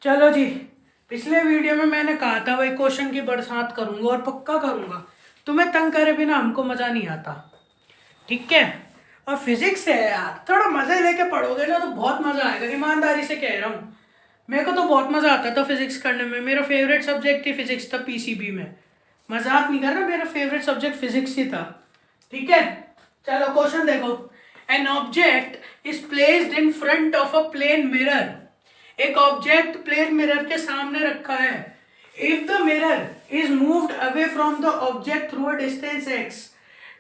चलो जी, पिछले वीडियो में मैंने कहा था भाई क्वेश्चन की बरसात करूंगा और पक्का करूंगा। तुम्हें तंग करे बिना हमको मजा नहीं आता, ठीक है। और फिजिक्स है यार, थोड़ा मजे लेके पढ़ोगे ना तो बहुत मजा आएगा, ईमानदारी से कह रहा हूँ। मेरे को तो बहुत मजा आता था फिजिक्स करने में, मेरा फेवरेट सब्जेक्ट ही फिजिक्स था पीसीबी में। मजाक नहीं कर रहा, मेरा फेवरेट सब्जेक्ट फिजिक्स ही था, ठीक है। चलो क्वेश्चन देखो। An object is placed in front of a plane mirror. एक ऑब्जेक्ट प्लेन मिरर के सामने रखा है। If the mirror is moved away from the object through a distance x,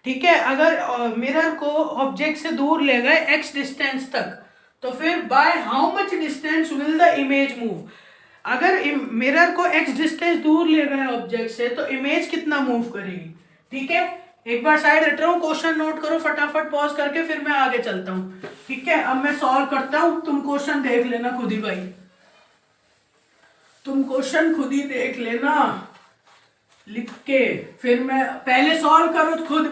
ठीक है। अगर मिरर को ऑब्जेक्ट से दूर ले गए एक्स डिस्टेंस तक, तो फिर by how much distance will the image move. अगर मिरर को एक्स डिस्टेंस दूर ले गए ऑब्जेक्ट से तो इमेज कितना मूव करेगी, ठीक है। एक बार साइड हट रहा हूँ, क्वेश्चन नोट करो फटाफट पॉज करके, फिर मैं आगे चलता हूँ, ठीक है। अब मैं सॉल्व करता हूँ, तुम क्वेश्चन देख लेना खुद ही भाई, तुम क्वेश्चन खुद ही देख लेना लिख के, फिर मैं पहले सॉल्व करो खुद।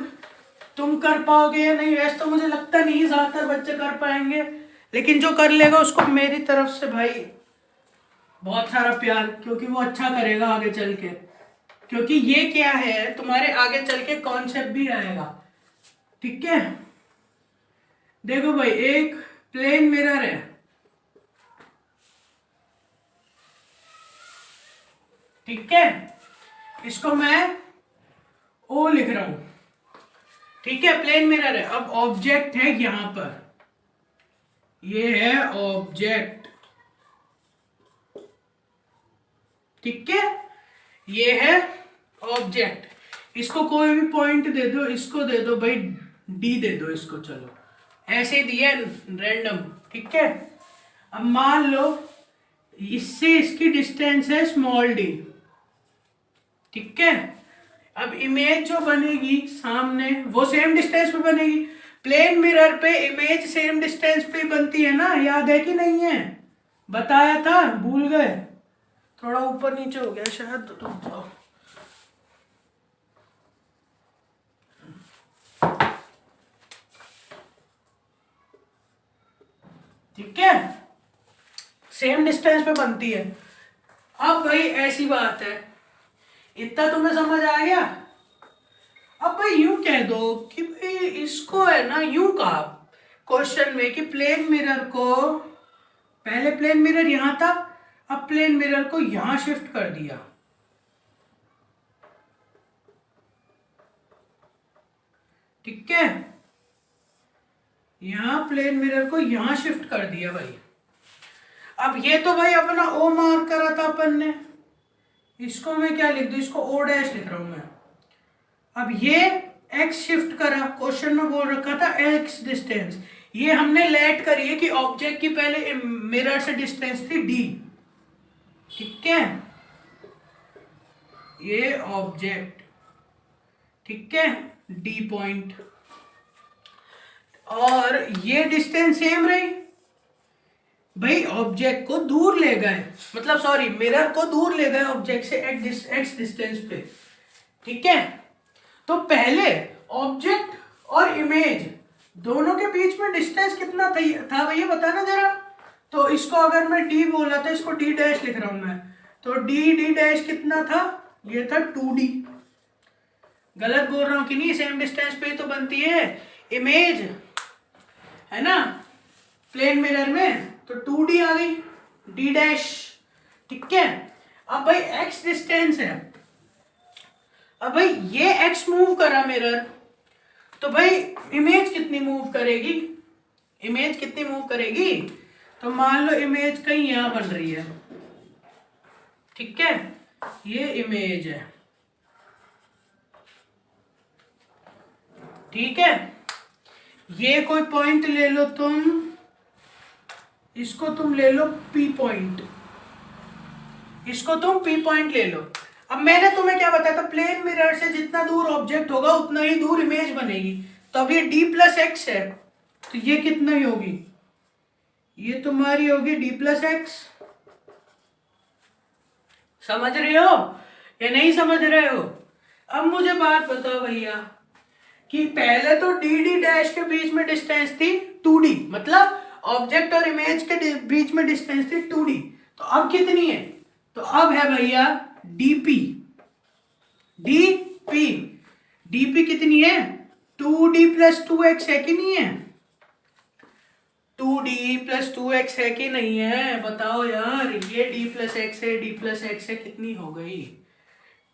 तुम कर पाओगे या नहीं वैसे तो मुझे लगता नहीं ज्यादातर बच्चे कर पाएंगे, लेकिन जो कर लेगा उसको मेरी तरफ से भाई बहुत सारा प्यार, क्योंकि वो अच्छा करेगा आगे चल के। क्योंकि ये क्या है, तुम्हारे आगे चल के कॉन्सेप्ट भी आएगा, ठीक है। देखो भाई, एक प्लेन मिरर है, ठीक है। इसको मैं ओ लिख रहा हूं, ठीक है। प्लेन मिरर है, अब ऑब्जेक्ट है यहां पर, ये है ऑब्जेक्ट, ठीक है। ये है ऑब्जेक्ट, इसको कोई भी पॉइंट दे दो, इसको दे दो भाई डी दे दो इसको, चलो ऐसे दिया रैंडम, ठीक है। अब मान लो इससे इसकी डिस्टेंस है स्मॉल डी, ठीक है। अब इमेज जो बनेगी सामने वो सेम डिस्टेंस पे बनेगी। प्लेन मिरर पे इमेज सेम डिस्टेंस पे बनती है ना, याद है कि नहीं है, बताया था, भूल गए। थोड़ा ऊपर नीचे हो गया शायद, तो जाओ। ठीक है, सेम डिस्टेंस पे बनती है। अब भाई ऐसी बात है, इतना तुम्हें समझ आ गया। अब भाई यूं कह दो कि भाई इसको है ना, यूं कहा क्वेश्चन में कि प्लेन मिरर को, पहले प्लेन मिरर यहां था, अब प्लेन मिरर को यहां शिफ्ट कर दिया, ठीक है। यहां प्लेन मिरर को यहां शिफ्ट कर दिया भाई। अब ये तो भाई अपना ओ मार्क करा था अपन ने, इसको मैं क्या लिख दूं, इसको ओ डैश लिख रहा हूं मैं। अब ये एक्स शिफ्ट करा, क्वेश्चन में बोल रखा था एक्स डिस्टेंस, ये हमने लेट करी है कि ऑब्जेक्ट की पहले मिरर से डिस्टेंस थी डी, ठीक है। ये ऑब्जेक्ट, ठीक है, डी पॉइंट, और ये डिस्टेंस सेम रही भाई। ऑब्जेक्ट को दूर ले गए, मतलब सॉरी मिरर को दूर ले गए ऑब्जेक्ट से एक्स डिस्टेंस पे, ठीक है। तो पहले ऑब्जेक्ट और इमेज दोनों के बीच में डिस्टेंस कितना था भैया बताना जरा। तो इसको अगर मैं डी बोला तो इसको डी डैश लिख रहा हूं मैं, तो डी डी डैश कितना था, ये था 2D। गलत बोल रहा हूं कि नहीं, सेम डिस्टेंस पे तो बनती है इमेज, है ना, प्लेन मिरर में, तो 2D आ गई, डी डैश, ठीक है। अब भाई x डिस्टेंस है, अब भाई ये x मूव करा मिरर, तो भाई इमेज कितनी मूव करेगी, इमेज कितनी मूव करेगी। तो मान लो इमेज कहीं यहां बन रही है, ठीक है, ये इमेज है, ठीक है। ये कोई पॉइंट ले लो तुम, इसको तुम ले लो P पॉइंट, इसको तुम P पॉइंट ले लो। अब मैंने तुम्हें क्या बताया था, प्लेन मिरर से जितना दूर ऑब्जेक्ट होगा उतना ही दूर इमेज बनेगी। तो अब ये D प्लस एक्स है, तो ये कितना ही होगी, ये तुम्हारी होगी D प्लस एक्स। समझ रहे हो या नहीं समझ रहे हो। अब मुझे बात बताओ भैया कि पहले तो डी डी डैश के बीच में डिस्टेंस थी 2D, मतलब ऑब्जेक्ट और इमेज के बीच में डिस्टेंस थी 2D। तो अब कितनी है? तो अब है भैया डीपी। डीपी डीपी कितनी है? 2d प्लस 2x है कि नहीं है? 2d प्लस 2x है कि नहीं है? बताओ यार। ये d प्लस एक्स है, d प्लस एक्स है, कितनी हो गई?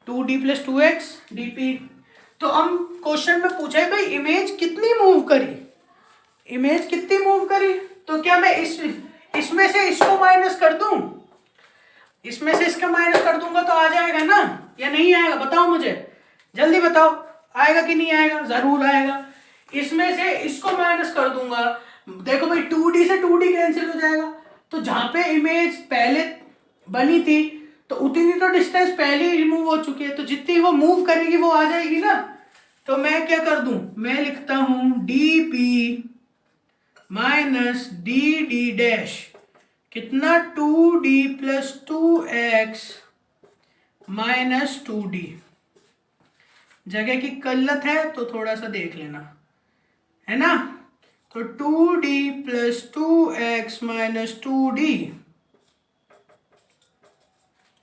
2d plus 2x dp। तो हम क्वेश्चन में पूछा है भाई इमेज कितनी मूव करी, इमेज कितनी मूव करी। तो क्या मैं इसमें से इसको माइनस कर दूं? इसमें से इसका माइनस कर दूंगा तो आ जाएगा ना या नहीं आएगा? बताओ मुझे, जल्दी बताओ, आएगा कि नहीं आएगा? जरूर आएगा। इसमें से इसको माइनस कर दूंगा, देखो भाई 2d से 2d कैंसिल हो जाएगा। तो जहां पे इमेज पहले बनी थी तो उतनी तो डिस्टेंस पहले ही रिमूव हो चुकी है, तो जितनी वो मूव करेगी वो आ जाएगी ना। तो मैं क्या कर दूं, मैं लिखता हूं dp माइनस डी डैश कितना 2d plus 2x minus 2d। जगह की किल्लत है तो थोड़ा सा देख लेना, है ना। तो 2d plus 2x minus 2d,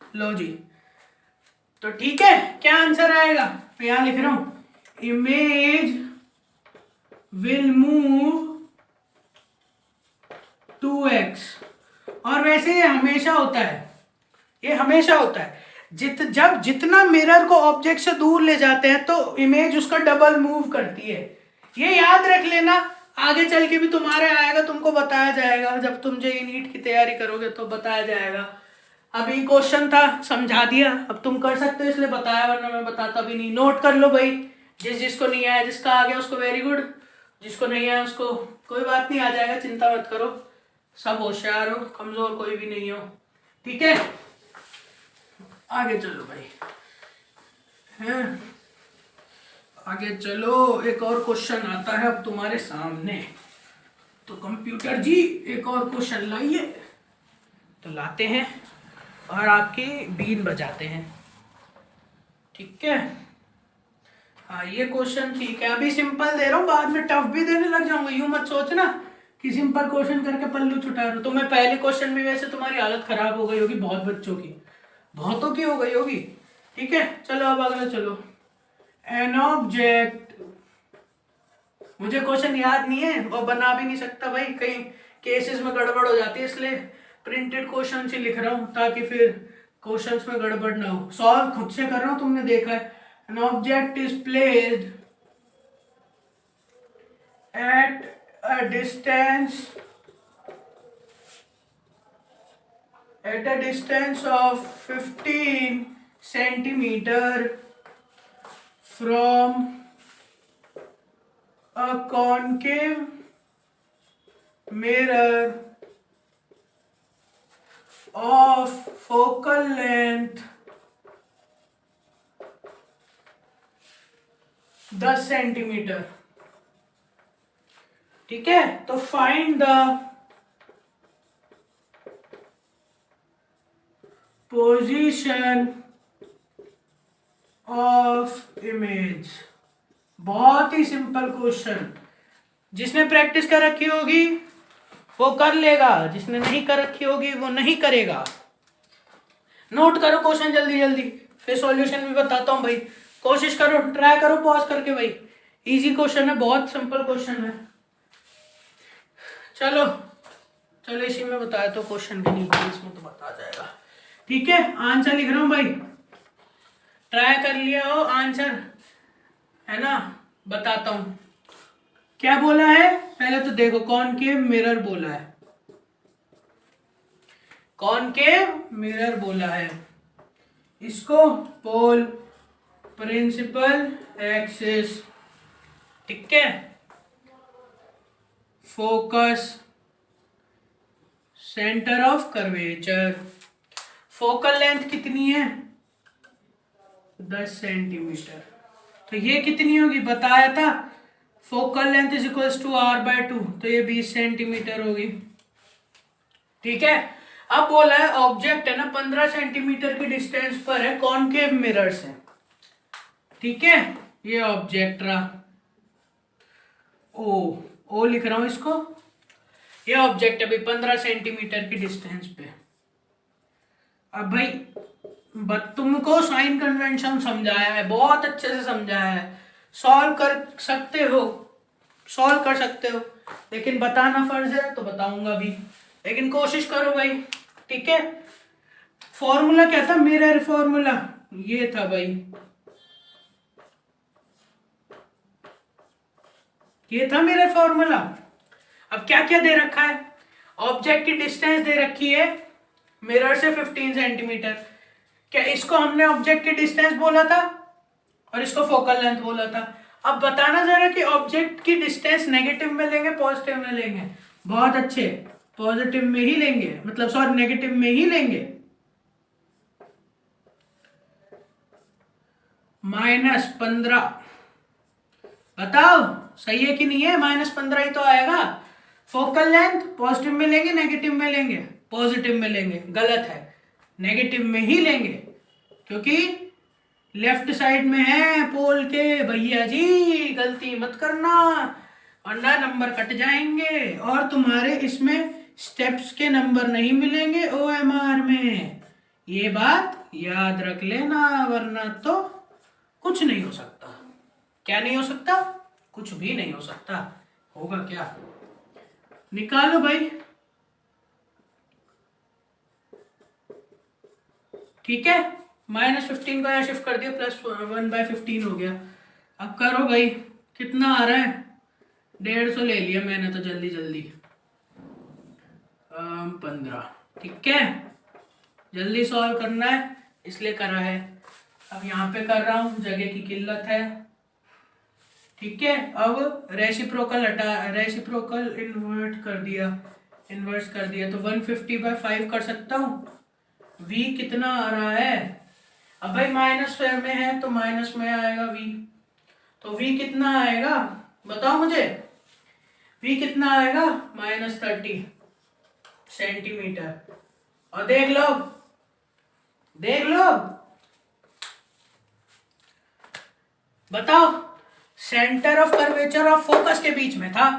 लो जी। तो ठीक है, क्या आंसर आएगा? मैं यहां लिख रहा हूं इमेज विल मूव 2x। और वैसे ये हमेशा होता है, ये हमेशा होता है। जब जितना मिरर को ऑब्जेक्ट से दूर ले जाते हैं तो इमेज उसका डबल मूव करती है। ये याद रख लेना, आगे चल के भी तुम्हारे आएगा, तुमको बताया जाएगा। जब तुम जेईई नीट की तैयारी करोगे तो बताया जाएगा। अभी क्वेश्चन था, समझा दिया, अब तुम कर सकते हो इसलिए बताया, वरना मैं बताता भी नहीं। नोट कर लो भाई, जिसको नहीं आया, जिसका आ गया उसको वेरी गुड, जिसको नहीं आया उसको कोई बात नहीं, आ जाएगा, चिंता मत करो। सब होशियार हो, कमजोर कोई भी नहीं हो, ठीक है। आगे चलो भाई, हैं, आगे चलो। एक और क्वेश्चन आता है अब तुम्हारे सामने। तो कंप्यूटर जी एक और क्वेश्चन लाइए। तो लाते हैं और आपकी बीन बजाते हैं, ठीक है। हाँ ये क्वेश्चन ठीक है, अभी सिंपल दे रहा हूँ, बाद में टफ भी देने लग जाऊंगा। यूं मत सोचना कि सिंपल क्वेश्चन करके पल्लू छुटा रहा हूं। तो मैं पहले क्वेश्चन में वैसे तुम्हारी हालत खराब हो गई होगी, बहुत बच्चों की, बहुतों की हो गई होगी, ठीक है। चलो अब अगला चलो। एन ऑब्जेक्ट, मुझे क्वेश्चन याद नहीं है और बना भी नहीं सकता भाई, कई केसेस में गड़बड़ हो जाती है, इसलिए प्रिंटेड क्वेश्चन से लिख रहा हूं ताकि फिर क्वेश्चंस में गड़बड़ ना हो। सॉल्व खुद से कर रहा हूं, तुमने देखा है। N object is placed at a distance of 15 centimeter from a concave mirror of focal length 10 centimetre, ठीक है। तो find the position of image. बहुत ही सिंपल क्वेश्चन, जिसने प्रैक्टिस कर रखी होगी वो कर लेगा, जिसने नहीं कर रखी होगी वो नहीं करेगा। नोट करो क्वेश्चन जल्दी जल्दी, फिर सॉल्यूशन भी बताता हूं भाई। कोशिश करो, ट्राई करो पॉज करके भाई। इजी क्वेश्चन है, बहुत सिंपल क्वेश्चन है। चलो चलो इसी में बताया तो क्वेश्चन भी नहीं, इसमें तो बता जाएगा, ठीक है। आंसर लिख रहा हूं भाई, ट्राई कर लिया हो आंसर, है ना। बताता हूं क्या बोला है। पहले तो देखो कॉनकेव मिरर बोला है, कॉनकेव मिरर बोला है। इसको पोल प्रिंसिपल एक्सिस, ठीक है, focus centre of curvature. Focal length कितनी है? 10 सेंटीमीटर। तो ये कितनी होगी बताया था, focal length is equal to r/2, तो ये 20 सेंटीमीटर होगी, ठीक है। अब बोला है ऑब्जेक्ट है ना 15 सेंटीमीटर की डिस्टेंस पर है कॉनकेव मिरर से, ठीक है। ये ऑब्जेक्ट रहा, ओ लिख रहा हूं इसको। ये ऑब्जेक्ट अभी 15 सेंटीमीटर की डिस्टेंस पे, अब भाई तुमको साइन कन्वेंशन समझाया है, बहुत अच्छे से समझाया है, सॉल्व कर सकते हो, सॉल्व कर सकते हो, लेकिन बताना फर्ज है तो बताऊंगा भी, लेकिन कोशिश करो भाई, ठीक है। फॉर्मूला क्या था, मिरर फॉर्मूला ये था भाई, ये था मिरर फॉर्मूला। अब क्या क्या दे रखा है, ऑब्जेक्ट की डिस्टेंस दे रखी है मिरर से 15 सेंटीमीटर, क्या इसको हमने ऑब्जेक्ट की डिस्टेंस बोला था और इसको फोकल लेंथ बोला था। अब बताना जरा कि ऑब्जेक्ट की डिस्टेंस नेगेटिव में लेंगे पॉजिटिव में लेंगे, बहुत अच्छे, पॉजिटिव में ही लेंगे, मतलब सॉरी नेगेटिव में ही लेंगे। -15, बताओ सही है कि नहीं है, -15 ही तो आएगा। फोकल लेंथ पॉजिटिव में लेंगे नेगेटिव में लेंगे, पॉजिटिव में लेंगे, गलत है, नेगेटिव में ही लेंगे, क्योंकि लेफ्ट साइड में है पोल के, भैया जी गलती मत करना वरना नंबर कट जाएंगे और तुम्हारे इसमें स्टेप्स के नंबर नहीं मिलेंगे OMR में, ये बात याद रख लेना, वरना तो कुछ नहीं हो सकता। क्या नहीं हो सकता, कुछ भी नहीं हो सकता। होगा क्या, निकालो भाई, ठीक है। -15 को यहाँ शिफ्ट कर दिया, +1/15 हो गया। अब करो भाई, कितना आ रहा है, 150 ले लिया मैंने तो जल्दी जल्दी, 15, ठीक है। जल्दी सॉल्व करना है इसलिए करा है। अब यहाँ पे कर रहा हूँ, जगह की किल्लत है, ठीक है। अब रेसिप्रोकल रेसिप्रोकल इन्वर्ट कर दिया, इन्वर्स कर दिया तो 150/5 कर सकता हूँ। v कितना आ रहा है, अब भाई माइनस में है तो माइनस में आएगा v, तो v कितना आएगा बताओ मुझे, v कितना आएगा -30 सेंटीमीटर। और देख लो बताओ, सेंटर ऑफ कर्वेचर और फोकस के बीच में था,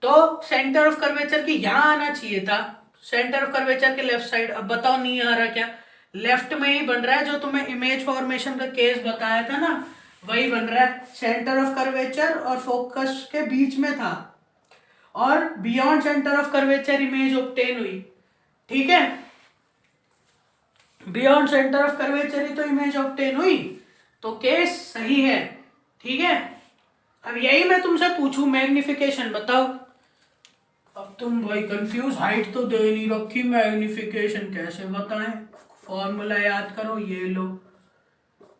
तो सेंटर ऑफ कर्वेचर की यहां आना चाहिए था, सेंटर ऑफ कर्वेचर के लेफ्ट साइड। अब बताओ नहीं आ रहा क्या, लेफ्ट में ही बन रहा है, जो तुम्हें इमेज फॉर्मेशन का केस बताया था ना वही बन रहा है। सेंटर ऑफ कर्वेचर और फोकस के बीच में था और beyond centre of curvature image obtain हुई, ठीक है। बियॉन्ड सेंटर ऑफ कर्वेचर ही तो इमेज ऑब्टेन हुई, तो केस सही है, ठीक है। अब यही मैं तुमसे पूछूं मैग्निफिकेशन बताओ, अब तुम भाई कंफ्यूज, हाइट तो दे नहीं रखी, मैग्निफिकेशन कैसे बताएं, फॉर्मूला याद करो, ये लो,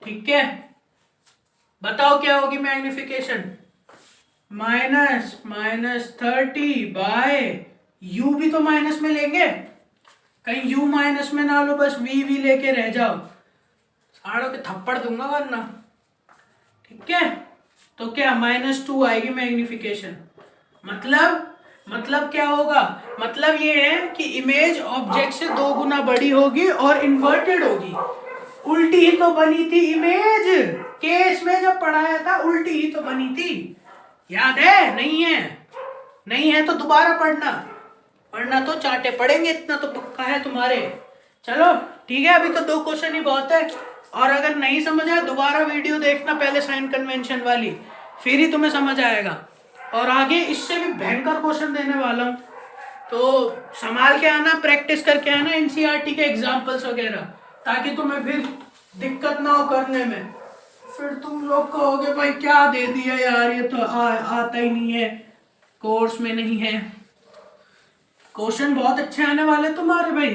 ठीक है। बताओ क्या होगी मैग्निफिकेशन, -30 यू भी तो माइनस में लेंगे, कहीं यू माइनस में ना लो, बस वी लेके रह जाओ, साड़ों के थप्पड़ दूंगा वरना, ठीक है। तो क्या -2 आएगी मैग्निफिकेशन, मतलब क्या होगा, मतलब ये है कि इमेज ऑब्जेक्ट से 2 गुना बड़ी होगी और इन्वर्टेड होगी, उल्टी ही तो बनी थी इमेज, केस में जब पढ़ाया था उल्टी ही तो बनी थी, याद है, नहीं है तो दोबारा पढ़ना, वरना तो चाटे पड़ेंगे, इतना तो पक्का है तुम्हारे। चलो ठीक है, अभी तो 2 क्वेश्चन ही बहुत है, और अगर नहीं समझ आया दोबारा वीडियो देखना पहले साइन कन्वेंशन वाली, फिर ही तुम्हें समझ आएगा, और आगे इससे भी भयंकर क्वेश्चन देने वाला हूँ, तो संभाल के आना, प्रैक्टिस करके आना NCERT के एग्जाम्पल्स वगैरह, ताकि तुम्हें फिर दिक्कत ना हो करने में, फिर तुम लोग कहोगे भाई क्या दे दिया यार, ये तो आता ही नहीं है, कोर्स में नहीं है। क्वेश्चन बहुत अच्छे आने वाले तुम्हारे भाई,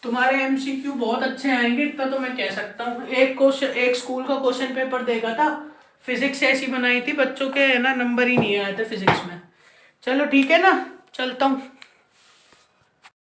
तुम्हारे MCQ बहुत अच्छे आएंगे, इतना तो मैं कह सकता हूँ। एक स्कूल का क्वेश्चन पेपर देखा था, फिजिक्स ऐसी बनाई थी, बच्चों के है ना नंबर ही नहीं आए थे फिजिक्स में। चलो ठीक है ना, चलता हूँ।